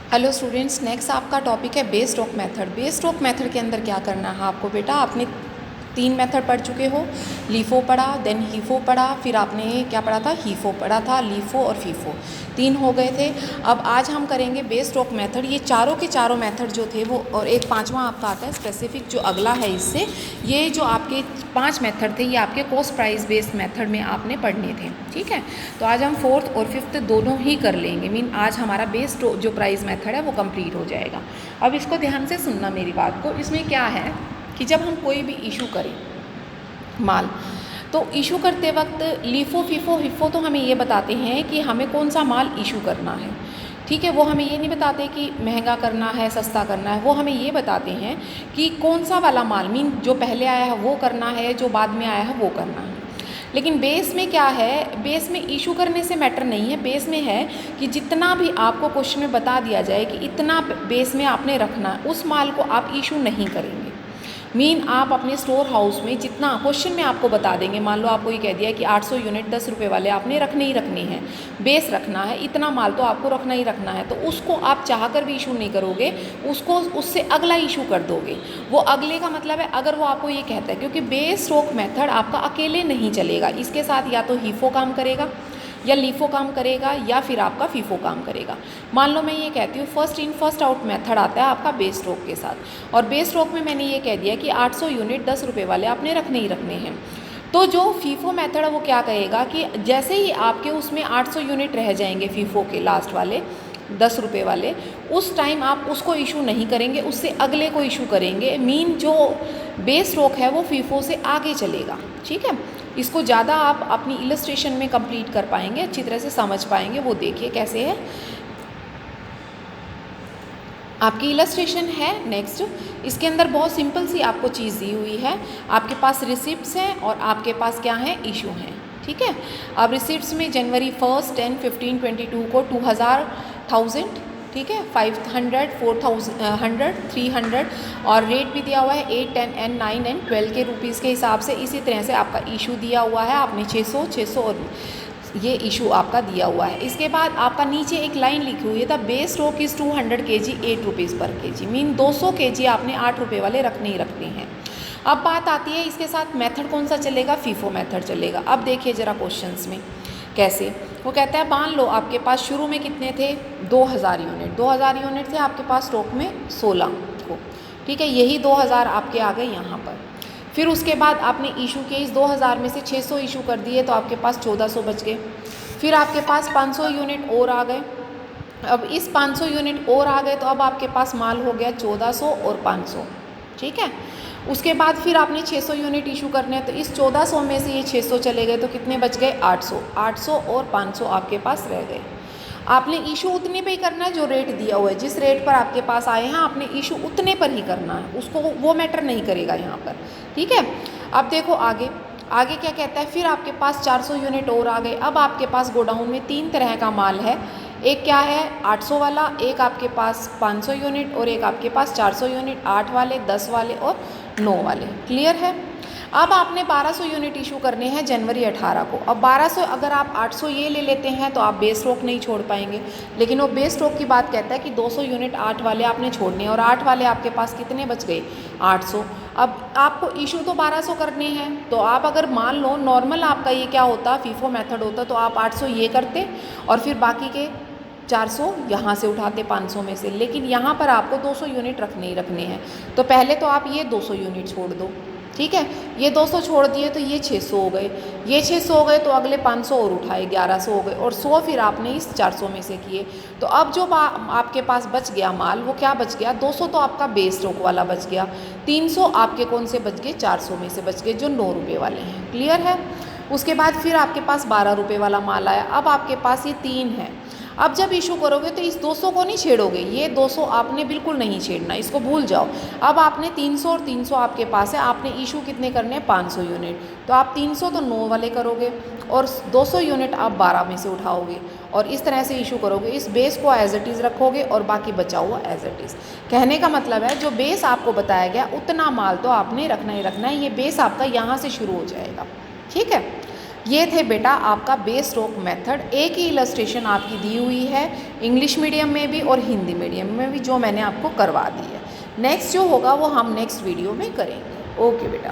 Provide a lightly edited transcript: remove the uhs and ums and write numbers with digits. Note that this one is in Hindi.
हेलो स्टूडेंट्स, नेक्स्ट आपका टॉपिक है base stroke method. Base stroke method के अंदर क्या करना है आपको बेटा, आपने 3 मेथड पढ़ चुके हो। लीफो पढ़ा, देन हीफो पढ़ा, फिर आपने क्या पढ़ा था, हीफो पढ़ा था, लीफो और फीफो 3 हो गए थे। अब आज हम करेंगे बेस स्ट्रोक मेथड। ये चारों के चारों मेथड जो थे वो, और एक पांचवा आपका आता है स्पेसिफिक जो अगला है इससे। ये जो आपके 5 मेथड थे ये आपके कॉस्ट प्राइस बेस्ड मेथड में आपने पढ़ने थे, ठीक है। तो आज हम 4th और 5th दोनों ही कर लेंगे। मीन आज हमारा बेस जो प्राइस मेथड है वो कंप्लीट हो जाएगा। अब इसको ध्यान से सुनना मेरी बात को। इसमें क्या है कि जब हम कोई भी इशू करें माल, तो इशू करते वक्त लीफो फीफो हिफो तो हमें ये बताते हैं कि हमें कौन सा माल इशू करना है, ठीक है। वो हमें ये नहीं बताते कि महंगा करना है सस्ता करना है, वो हमें ये बताते हैं कि कौन सा वाला माल, मीन जो पहले आया है वो करना है, जो बाद में आया है वो करना है। लेकिन बेस में क्या है, बेस में इशू करने से मैटर नहीं है। बेस में है कि जितना भी आपको क्वेश्चन में बता दिया जाए कि इतना बेस में आपने रखना है, उस माल को आप इशू नहीं करेंगे। मीन आप अपने स्टोर हाउस में जितना क्वेश्चन में आपको बता देंगे, मान लो आपको ये कह दिया कि 800 यूनिट 10 रुपये वाले आपने रखने ही रखने हैं, बेस रखना है, इतना माल तो आपको रखना ही रखना है, तो उसको आप चाह कर भी इशू नहीं करोगे, उसको उससे अगला इशू कर दोगे। वो अगले का मतलब है अगर वो आपको ये कहता है, क्योंकि बेस स्ट्रोक मेथड आपका अकेले नहीं चलेगा, इसके साथ या तो हीफो काम करेगा या लीफो काम करेगा या फिर आपका फीफो काम करेगा। मान लो मैं ये कहती हूँ first in first out method आता है आपका बेस स्ट्रोक के साथ, और बेस स्ट्रोक में मैंने ये कह दिया कि 800 यूनिट 10 रुपये वाले आपने रखने ही रखने हैं। तो जो फीफो मेथड है वो क्या कहेगा कि जैसे ही आपके उसमें 800 यूनिट रह जाएंगे फीफो के लास्ट वाले 10 रुपये वाले, उस टाइम आप उसको इशू नहीं करेंगे, उससे अगले को इशू करेंगे। मीन जो बेस स्ट्रोक है वो फीफो से आगे चलेगा, ठीक है। इसको ज़्यादा आप अपनी इलस्ट्रेशन में कंप्लीट कर पाएंगे, अच्छी तरह से समझ पाएंगे। वो देखिए कैसे है आपकी इलस्ट्रेशन है। नेक्स्ट, इसके अंदर बहुत सिंपल सी आपको चीज़ दी हुई है। आपके पास रिसिप्ट्स हैं और आपके पास क्या है, इशू हैं, ठीक है। अब रिसिप्ट्स में जनवरी 1, 10, 15, 22 को 1000, ठीक है, 500, 4000, 300 और रेट भी दिया हुआ है 8, 10 एंड 9 एंड 12 के रुपीज़ के हिसाब से। इसी तरह से आपका इशू दिया हुआ है, आपने 600 और ये इशू आपका दिया हुआ है। इसके बाद आपका नीचे एक लाइन लिखी हुई है, the base stroke is 200 kg 8 rupees पर kg। मीन 200 kg आपने 8 रुपये वाले रखने ही रखने हैं। अब बात आती है इसके साथ मेथड कौन सा चलेगा, फीफो मेथड चलेगा। अब देखिए ज़रा क्वेश्चंस में कैसे वो कहता है, मान लो आपके पास शुरू में कितने थे, 2000 यूनिट, 2000 यूनिट थे आपके पास स्टॉक में 16 को, ठीक है। यही 2000 आपके आ गए यहाँ पर। फिर उसके बाद आपने इशू किए, इस 2000 में से 600 इशू कर दिए तो आपके पास 1400 बच गए। फिर आपके पास 500 यूनिट और आ गए। अब इस 500 यूनिट और आ गए तो अब आपके पास माल हो गया 1400 और 500, ठीक है। उसके बाद फिर आपने 600 यूनिट इशू करने हैं, तो इस 1400 में से ये 600 चले गए तो कितने बच गए, 800। 800 और 500 आपके पास रह गए। आपने इशू उतने पे ही करना है जो रेट दिया हुआ है, जिस रेट पर आपके पास आए हैं आपने इशू उतने पर ही करना है, उसको वो मैटर नहीं करेगा यहाँ पर, ठीक है। अब देखो आगे आगे क्या कहता है, फिर आपके पास 400 यूनिट और आ गए। अब आपके पास गोडाउन में 3 तरह का माल है, एक क्या है 800 वाला, एक आपके पास 500 यूनिट और एक आपके पास 400 यूनिट, 8 वाले, 10 वाले और 9 वाले। क्लियर है। अब आपने 1200 यूनिट इशू करने हैं जनवरी 18 को। अब 1200 अगर आप 800 ये ले लेते हैं तो आप बेस स्ट्रोक नहीं छोड़ पाएंगे, लेकिन वो बेस स्ट्रोक की बात कहता है कि 200 यूनिट 8 वाले आपने छोड़ने हैं, और 8 वाले आपके पास कितने बच गए, 800। अब आपको इशू तो 1200 करने हैं, तो आप अगर मान लो नॉर्मल आपका ये क्या होता, फीफो मेथड होता, तो आप 800 ये करते और फिर बाकी के 400 यहाँ से उठाते 500 में से। लेकिन यहाँ पर आपको 200 यूनिट रखने ही रखने हैं, तो पहले तो आप ये 200 यूनिट छोड़ दो, ठीक है। ये 200 छोड़ दिए तो ये 600 हो गए, ये 600 हो गए तो अगले 500 और उठाए 1100 हो गए, और 100 फिर आपने इस 400 में से किए। तो अब जो आपके पास बच गया माल वो क्या बच गया, 200 तो आपका बेस स्ट्रोक वाला बच गया, 300 आपके कौन से बच गए, 400 में से बच गए जो 9 रुपये वाले हैं। क्लियर है। उसके बाद फिर आपके पास 12 रुपये वाला माल आया। अब आपके पास ये 3 है। अब जब इशू करोगे तो इस 200 को नहीं छेड़ोगे, ये 200 आपने बिल्कुल नहीं छेड़ना, इसको भूल जाओ। अब आपने 300 और 300 आपके पास है, आपने इशू कितने करने हैं, 500 यूनिट, तो आप 300 तो 9 वाले करोगे और 200 यूनिट आप 12 में से उठाओगे और इस तरह से इशू करोगे। इस बेस को एज इट इज़ रखोगे और बाकी बचा हुआ एज इट इज़। कहने का मतलब है जो बेस आपको बताया गया उतना माल तो आपने रखना ही रखना है, ये बेस आपका यहाँ से शुरू हो जाएगा, ठीक है। ये थे बेटा आपका बेस स्ट्रोक मेथड। एक ही इलस्ट्रेशन आपकी दी हुई है इंग्लिश मीडियम में भी और हिंदी मीडियम में भी, जो मैंने आपको करवा दी है। नेक्स्ट जो होगा वो हम नेक्स्ट वीडियो में करेंगे। ओके बेटा।